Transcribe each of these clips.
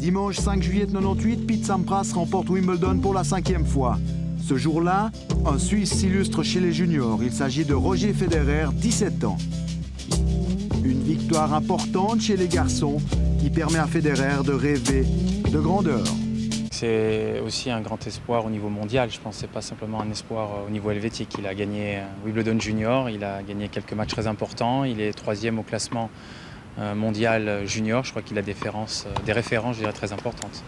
Dimanche 5 juillet 98, Pete Sampras remporte Wimbledon pour la 5e fois. Ce jour-là, un Suisse s'illustre chez les juniors. Il s'agit de Roger Federer, 17 ans. Une victoire importante chez les garçons qui permet à Federer de rêver de grandeur. C'est aussi un grand espoir au niveau mondial. Je pense que ce n'est pas simplement un espoir au niveau helvétique. Il a gagné Wimbledon Junior, il a gagné quelques matchs très importants. Il est 3e au classement mondial junior. Je crois qu'il a des références, je dirais, très importantes.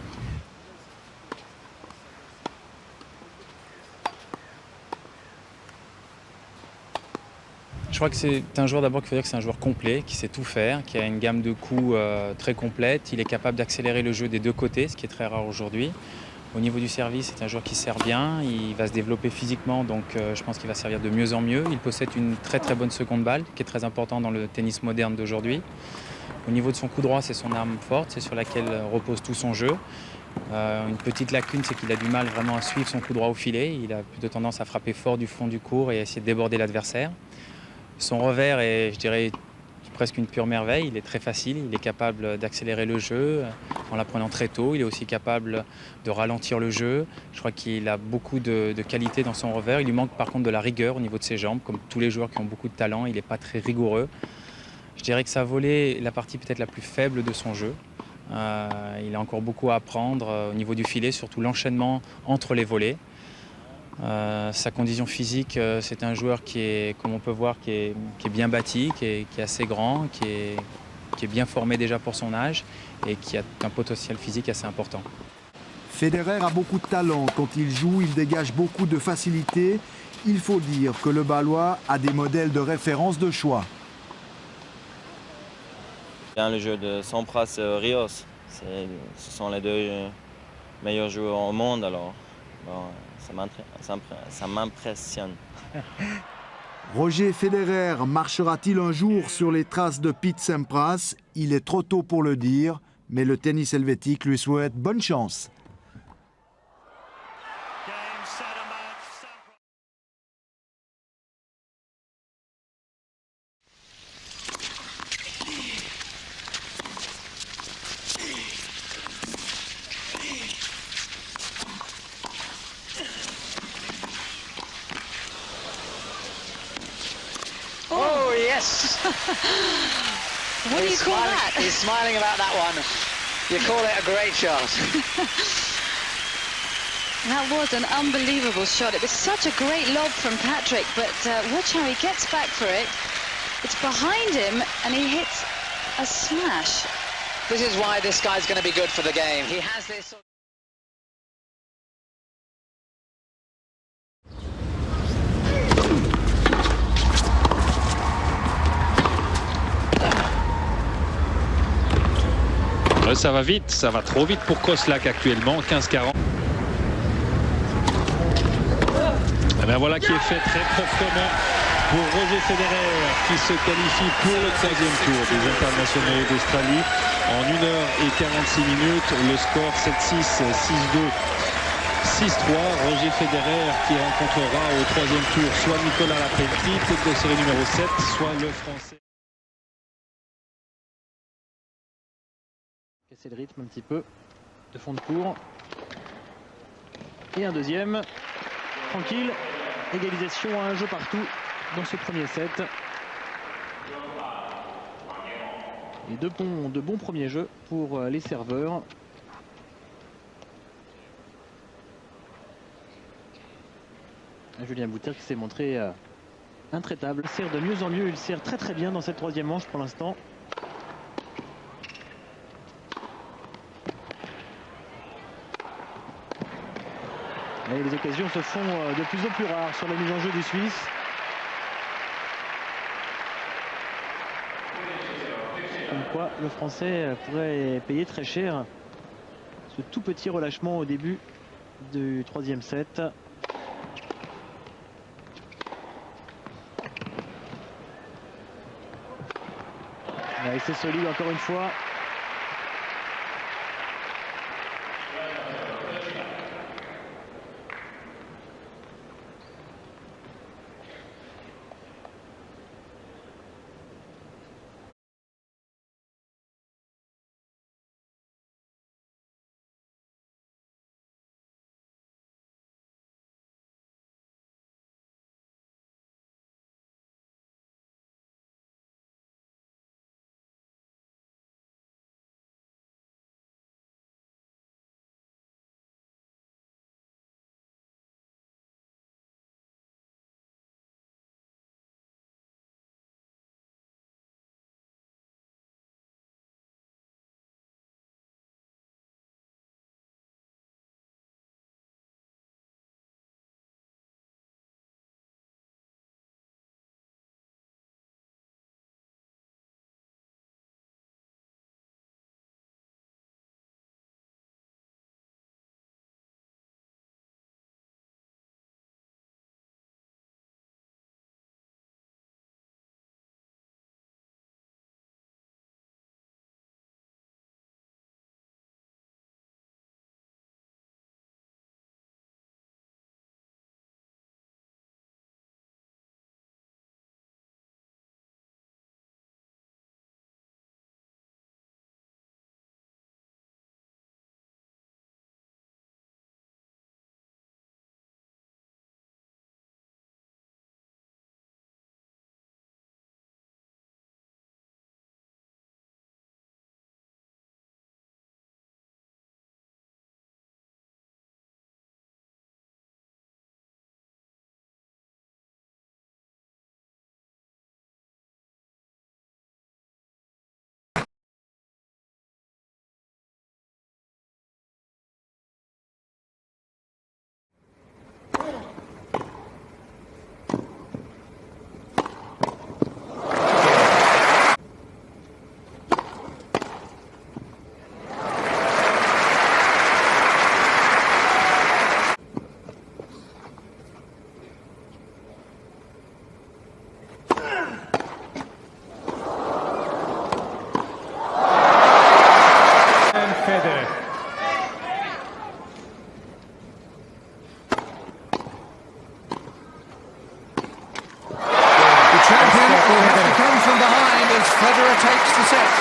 Je crois que c'est un joueur d'abord qu'il faut dire que c'est un joueur complet, qui sait tout faire, qui a une gamme de coups très complète. Il est capable d'accélérer le jeu des deux côtés, ce qui est très rare aujourd'hui. Au niveau du service, c'est un joueur qui sert bien, il va se développer physiquement, donc je pense qu'il va servir de mieux en mieux. Il possède une très très bonne seconde balle, qui est très important dans le tennis moderne d'aujourd'hui. Au niveau de son coup droit, c'est son arme forte, c'est sur laquelle repose tout son jeu. Une petite lacune, c'est qu'il a du mal vraiment à suivre son coup droit au filet. Il a plutôt tendance à frapper fort du fond du court et à essayer de déborder l'adversaire. Son revers est, je dirais, presque une pure merveille. Il est très facile, il est capable d'accélérer le jeu en l'apprenant très tôt. Il est aussi capable de ralentir le jeu. Je crois qu'il a beaucoup de qualité dans son revers. Il lui manque par contre de la rigueur au niveau de ses jambes. Comme tous les joueurs qui ont beaucoup de talent, il n'est pas très rigoureux. Je dirais que sa volée est la partie peut-être la plus faible de son jeu. Il a encore beaucoup à apprendre au niveau du filet, surtout l'enchaînement entre les volées. Sa condition physique, c'est un joueur qui est, comme on peut voir, qui est bien bâti, qui est assez grand, qui est bien formé déjà pour son âge et qui a un potentiel physique assez important. Federer a beaucoup de talent. Quand il joue, il dégage beaucoup de facilité. Il faut dire que le Balois a des modèles de référence de choix. Bien le jeu de Sampras et Rios, ce sont les deux meilleurs joueurs au monde, alors bon, ça m'impressionne. Roger Federer marchera-t-il un jour sur les traces de Pete Sampras? Il est trop tôt pour le dire, mais le tennis helvétique lui souhaite bonne chance. Oh, yes! What do you call that? He's smiling about that one. You call it a great shot. That was an unbelievable shot. It was such a great lob from Patrick, but watch how he gets back for it. It's behind him, and he hits a smash. This is why this guy's going to be good for the game. He has this... Ça va vite, ça va trop vite pour Koslak actuellement, 15-40. Et bien voilà qui est fait très proprement pour Roger Federer qui se qualifie pour le 3e tour des internationaux d'Australie en 1h46. Le score 7-6, 6-2, 6-3. Roger Federer qui rencontrera au 3e tour soit Nicolas Lapenti, tête de série numéro 7, soit le Français. Casser le rythme un petit peu de fond de cours. Et un deuxième. Tranquille. Égalisation à un jeu partout dans ce premier set. Et de bons premiers jeux pour les serveurs. Julien Bouter qui s'est montré intraitable. Il sert de mieux en mieux. Il sert très très bien dans cette 3e manche pour l'instant. Et les occasions se font de plus en plus rares sur la mise en jeu du Suisse. Comme quoi le Français pourrait payer très cher ce tout petit relâchement au début du 3e set. Et c'est solide encore une fois. Federer takes the set.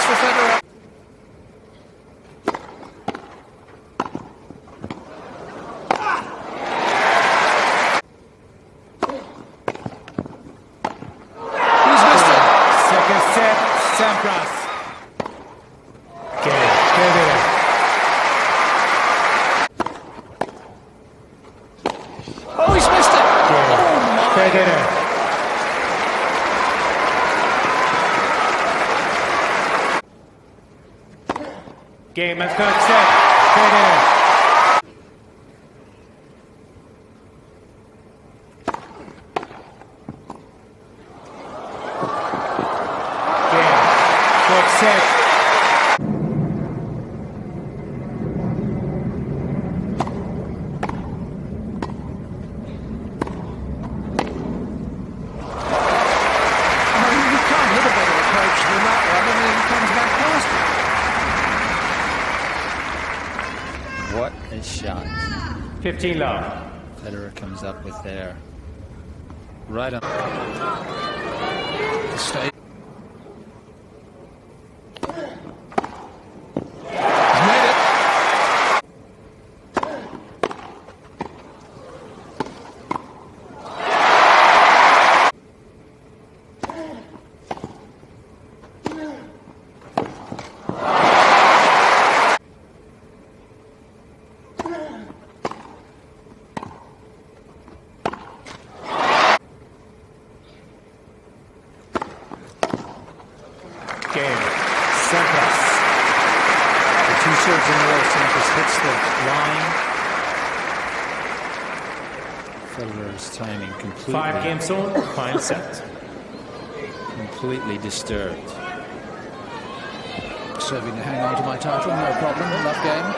For Federer. He's missed it. Second set, Sampras. Federer. Oh, he's missed it. Oh, my. Federer. Game and third set. Federer. Game. Fourth set. You can't hit a better approach than that one, and then he comes back past it. What a shot. 15 love. Federer comes up with there. Right on. Stay. Game. Sampras. The two serves in a row, Sampras hits the line. Federer's timing completely. 5 games on, final set. Completely disturbed. Serving to hang on to my title, no problem. Love game.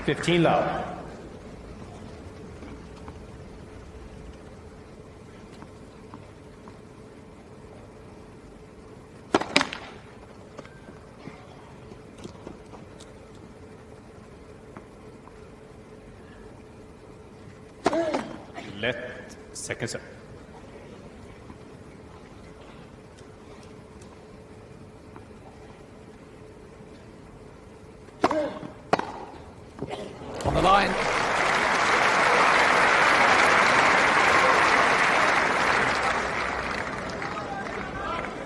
$15 love. Let second set. On the line.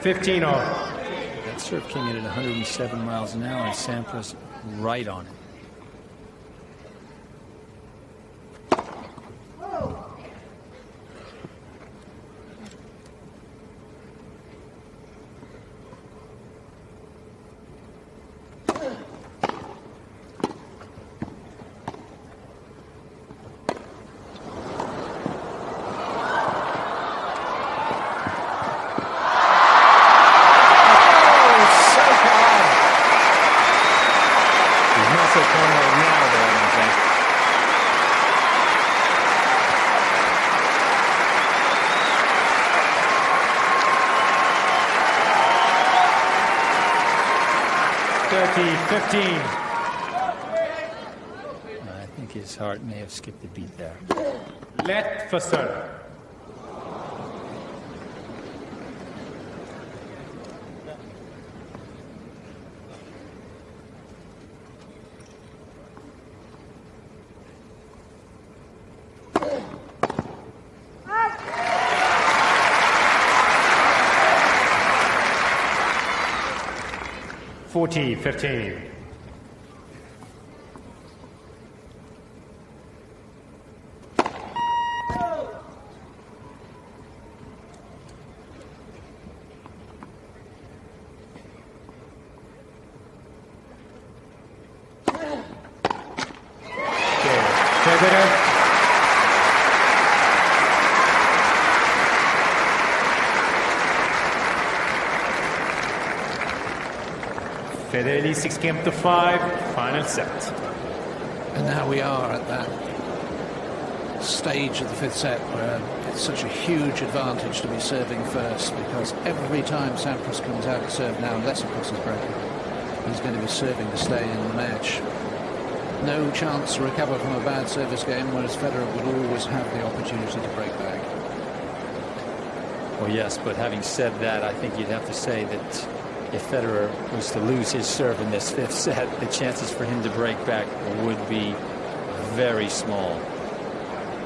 $15 all. That serve came in at 107 miles an hour, and Sampras right on it. $15. I think his heart may have skipped a beat there. Let for serve. $15. Federer 6-5, final set. And now we are at that stage of the fifth set where it's such a huge advantage to be serving first, because every time Sampras comes out to serve now, unless of course he's broken, he's going to be serving to stay in the match. No chance to recover from a bad service game, whereas Federer would always have the opportunity to break back. Well, yes, but having said that, I think you'd have to say that if Federer was to lose his serve in this fifth set, the chances for him to break back would be very small.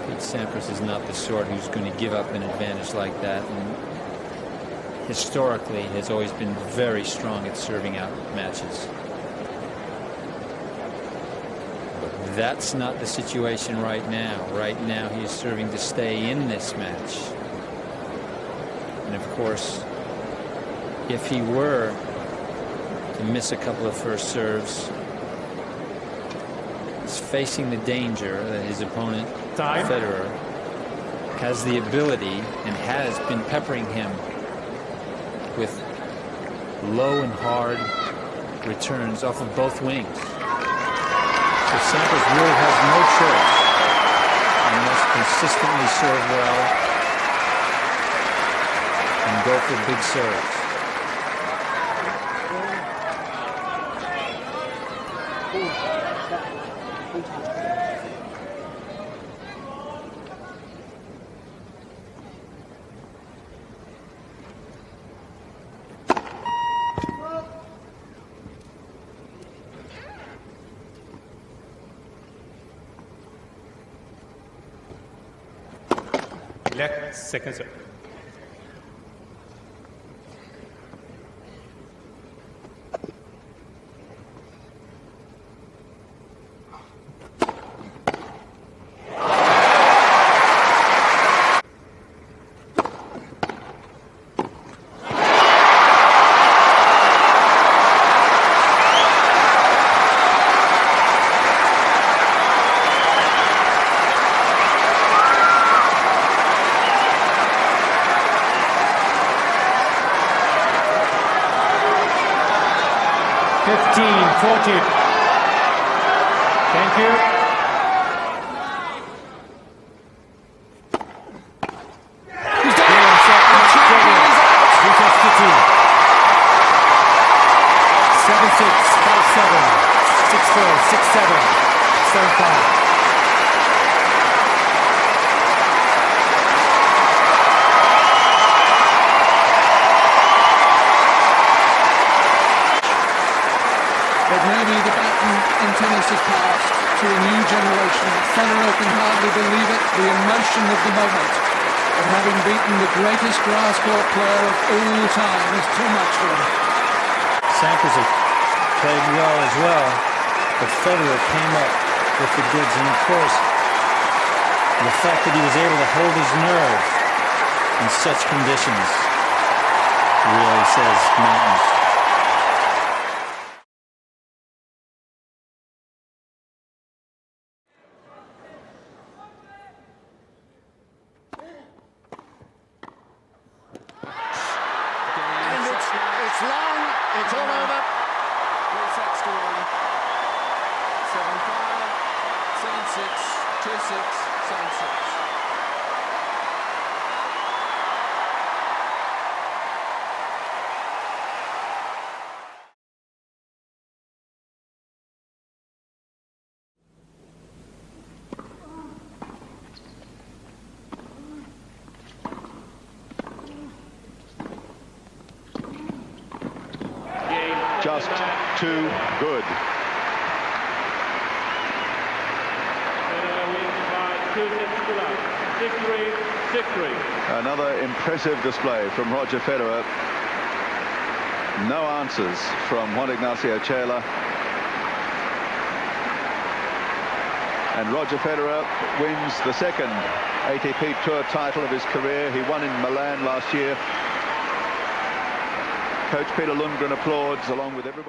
Pete Sampras is not the sort who's going to give up an advantage like that, and historically has always been very strong at serving out matches. But that's not the situation right now. Right now he is serving to stay in this match. And of course, if he were to miss a couple of first serves, he's facing the danger that his opponent, Federer, has the ability and has been peppering him with low and hard returns off of both wings. So Sampras really has no choice and must consistently serve well and go for big serves. Left, second serve. Thank you. He's done it. Retest 7-6, 5-7, 6-4, 6-7, 7-5. But maybe the baton in tennis has passed to a new generation. Federer can hardly believe it, the emotion of the moment. Of having beaten the greatest grass court player of all time is too much for him. Sampras has played well as well, but Federer came up with the goods, and of course the fact that he was able to hold his nerve in such conditions really says mountains. It's long, it's all over. 3 sets to 1. 7-5, 7-6, 2-6, 7-6. Just too good. Another impressive display from Roger Federer. No answers from Juan Ignacio Chela. And Roger Federer wins the second ATP Tour title of his career. He won in Milan last year. Coach Peter Lundgren applauds along with everybody.